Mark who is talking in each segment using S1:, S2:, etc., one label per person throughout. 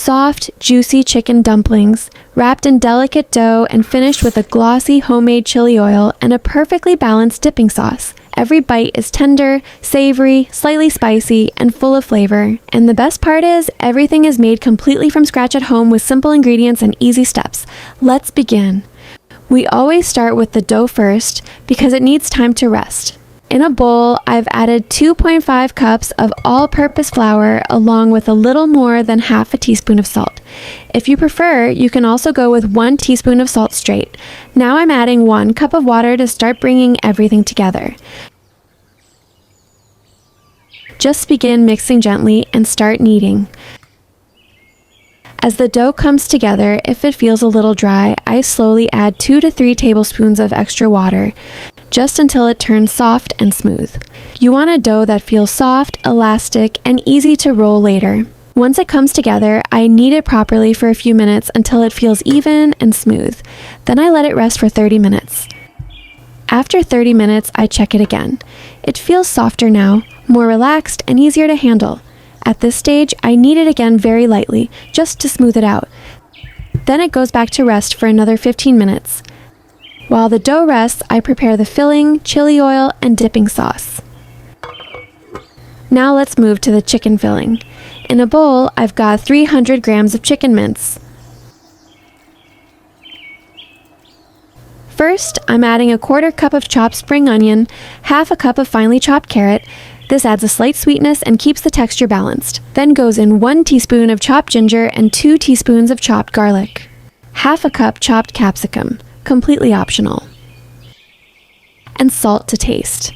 S1: Soft, juicy chicken dumplings, wrapped in delicate dough and finished with a glossy homemade chili oil and a perfectly balanced dipping sauce. Every bite is tender, savory, slightly spicy, and full of flavor. And the best part is, everything is made completely from scratch at home with simple ingredients and easy steps. Let's begin. We always start with the dough first because it needs time to rest. In a bowl, I've added 2.5 cups of all-purpose flour along with a little more than half a teaspoon of salt. If you prefer, you can also go with 1 teaspoon of salt straight. Now I'm adding 1 cup of water to start bringing everything together. Just begin mixing gently and start kneading. As the dough comes together, if it feels a little dry, I slowly add 2 to 3 tablespoons of extra water, just until it turns soft and smooth. You want a dough that feels soft, elastic, and easy to roll later. Once it comes together, I knead it properly for a few minutes until it feels even and smooth. Then I let it rest for 30 minutes. After 30 minutes, I check it again. It feels softer now, more relaxed, and easier to handle. At this stage, I knead it again very lightly, just to smooth it out. Then it goes back to rest for another 15 minutes. While the dough rests, I prepare the filling, chili oil, and dipping sauce. Now let's move to the chicken filling. In a bowl, I've got 300 grams of chicken mince. First, I'm adding a 1/4 cup of chopped spring onion, half a cup of finely chopped carrot. This adds a slight sweetness and keeps the texture balanced. Then goes in 1 teaspoon of chopped ginger and 2 teaspoons of chopped garlic. Half a cup chopped capsicum, completely optional. And salt to taste.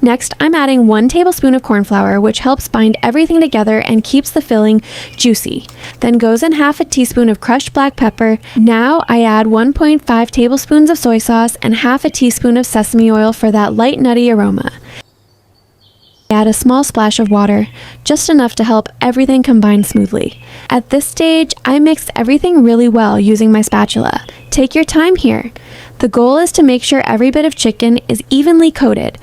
S1: Next, I'm adding 1 tablespoon of corn flour, which helps bind everything together and keeps the filling juicy. Then goes in half a teaspoon of crushed black pepper. Now I add 1.5 tablespoons of soy sauce and half a teaspoon of sesame oil for that light nutty aroma. Add a small splash of water, just enough to help everything combine smoothly. At this stage, I mix everything really well using my spatula. Take your time here. The goal is to make sure every bit of chicken is evenly coated.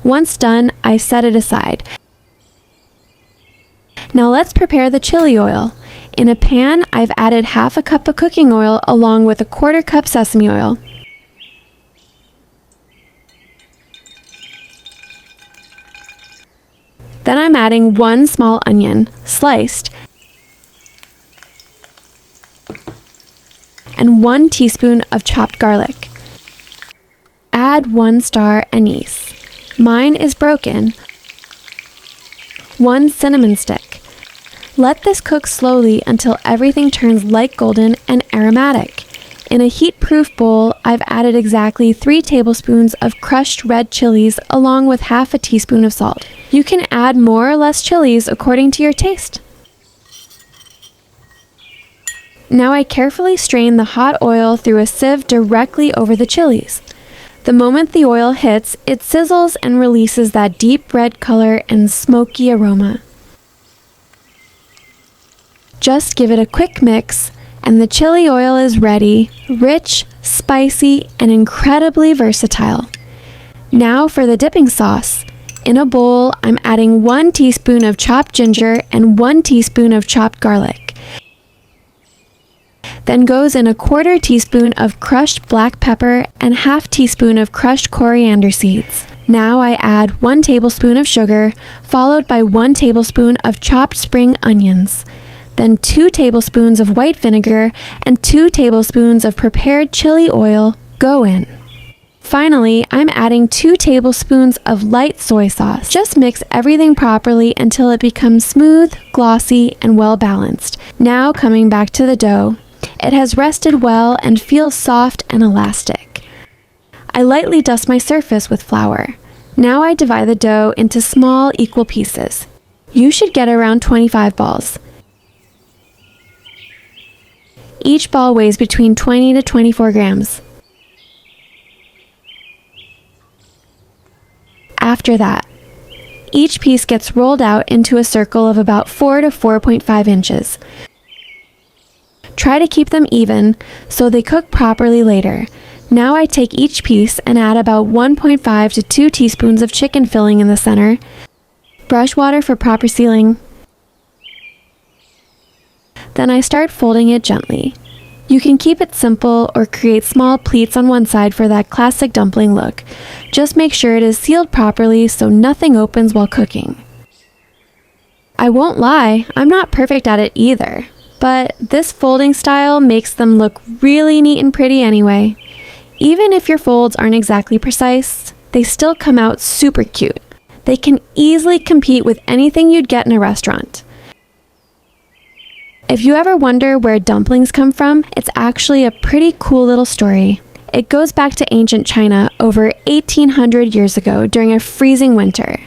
S1: Once done, I set it aside. Now let's prepare the chili oil. In a pan, I've added half a cup of cooking oil along with a 1/4 cup sesame oil. Then I'm adding 1 small onion, sliced, and 1 teaspoon of chopped garlic. Add 1 star anise. Mine is broken. 1 cinnamon stick. Let this cook slowly until everything turns light golden and aromatic. In a heat-proof bowl, I've added exactly 3 tablespoons of crushed red chilies along with half a teaspoon of salt. You can add more or less chilies according to your taste. Now I carefully strain the hot oil through a sieve directly over the chilies. The moment the oil hits, it sizzles and releases that deep red color and smoky aroma. Just give it a quick mix, and the chili oil is ready, rich, spicy, and incredibly versatile. Now for the dipping sauce. In a bowl, I'm adding 1 teaspoon of chopped ginger and 1 teaspoon of chopped garlic. Then goes in a 1/4 teaspoon of crushed black pepper and half teaspoon of crushed coriander seeds. Now I add 1 tablespoon of sugar, followed by 1 tablespoon of chopped spring onions. Then 2 tablespoons of white vinegar and 2 tablespoons of prepared chili oil go in. Finally, I'm adding 2 tablespoons of light soy sauce. Just mix everything properly until it becomes smooth, glossy, and well balanced. Now coming back to the dough. It has rested well and feels soft and elastic. I lightly dust my surface with flour. Now I divide the dough into small, equal pieces. You should get around 25 balls. Each ball weighs between 20 to 24 grams. After that, each piece gets rolled out into a circle of about 4 to 4.5 inches. Try to keep them even so they cook properly later. Now I take each piece and add about 1.5 to 2 teaspoons of chicken filling in the center, brush water for proper sealing, Then I start folding it gently. You can keep it simple or create small pleats on one side for that classic dumpling look. Just make sure it is sealed properly so nothing opens while cooking. I won't lie, I'm not perfect at it either, but this folding style makes them look really neat and pretty anyway. Even if your folds aren't exactly precise, they still come out super cute. They can easily compete with anything you'd get in a restaurant. If you ever wonder where dumplings come from, it's actually a pretty cool little story. It goes back to ancient China over 1800 years ago during a freezing winter.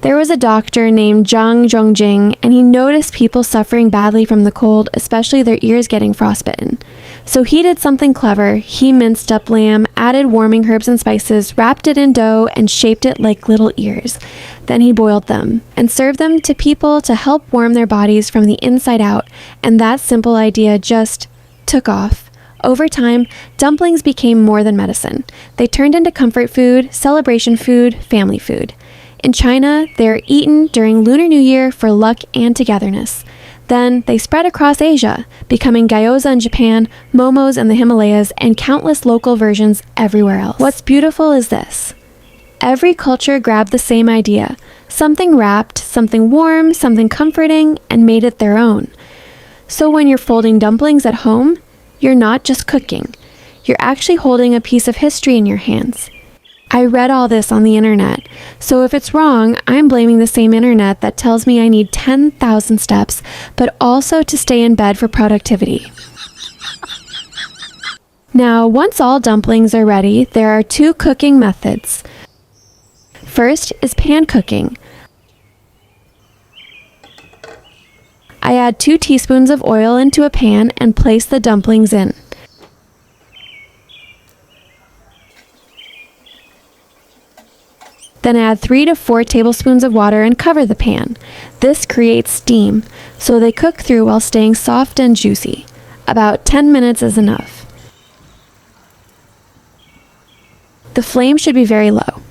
S1: There was a doctor named Zhang Zhongjing, and he noticed people suffering badly from the cold, especially their ears getting frostbitten. So he did something clever. He minced up lamb, added warming herbs and spices, wrapped it in dough, and shaped it like little ears. Then he boiled them and served them to people to help warm their bodies from the inside out, and that simple idea just took off. Over time, dumplings became more than medicine. They turned into comfort food, celebration food, family food. In China, they are eaten during Lunar New Year for luck and togetherness. Then they spread across Asia, becoming gyoza in Japan, momos in the Himalayas, and countless local versions everywhere else. What's beautiful is this. Every culture grabbed the same idea, something wrapped, something warm, something comforting, and made it their own. So when you're folding dumplings at home, you're not just cooking. You're actually holding a piece of history in your hands. I read all this on the internet, so if it's wrong, I'm blaming the same internet that tells me I need 10,000 steps, but also to stay in bed for productivity. Now, once all dumplings are ready, there are 2 cooking methods. First is pan cooking. I add 2 teaspoons of oil into a pan and place the dumplings in. Then add 3 to 4 tablespoons of water and cover the pan. This creates steam, so they cook through while staying soft and juicy. About 10 minutes is enough. The flame should be very low.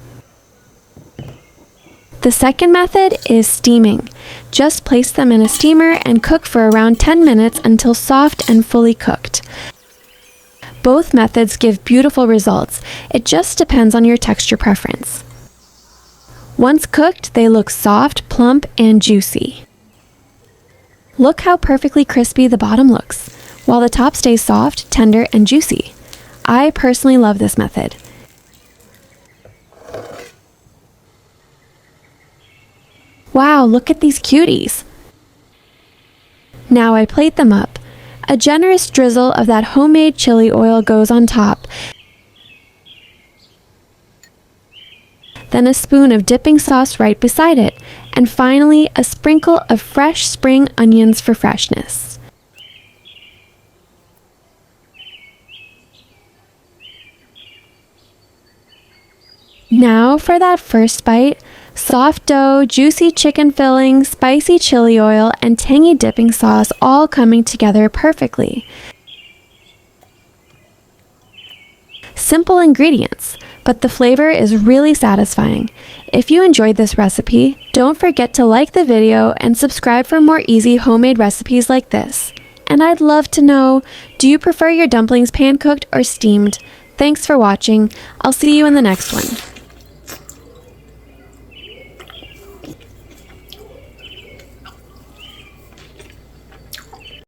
S1: The second method is steaming. Just place them in a steamer and cook for around 10 minutes until soft and fully cooked. Both methods give beautiful results. It just depends on your texture preference. Once cooked, they look soft, plump, and juicy. Look how perfectly crispy the bottom looks, while the top stays soft, tender, and juicy. I personally love this method. Wow, look at these cuties! Now I plate them up. A generous drizzle of that homemade chili oil goes on top. Then a spoon of dipping sauce right beside it, and finally a sprinkle of fresh spring onions for freshness. Now for that first bite, soft dough, juicy chicken filling, spicy chili oil, and tangy dipping sauce all coming together perfectly. Simple ingredients, but the flavor is really satisfying. If you enjoyed this recipe, don't forget to like the video and subscribe for more easy homemade recipes like this. And I'd love to know, do you prefer your dumplings pan-cooked or steamed? Thanks for watching. I'll see you in the next one.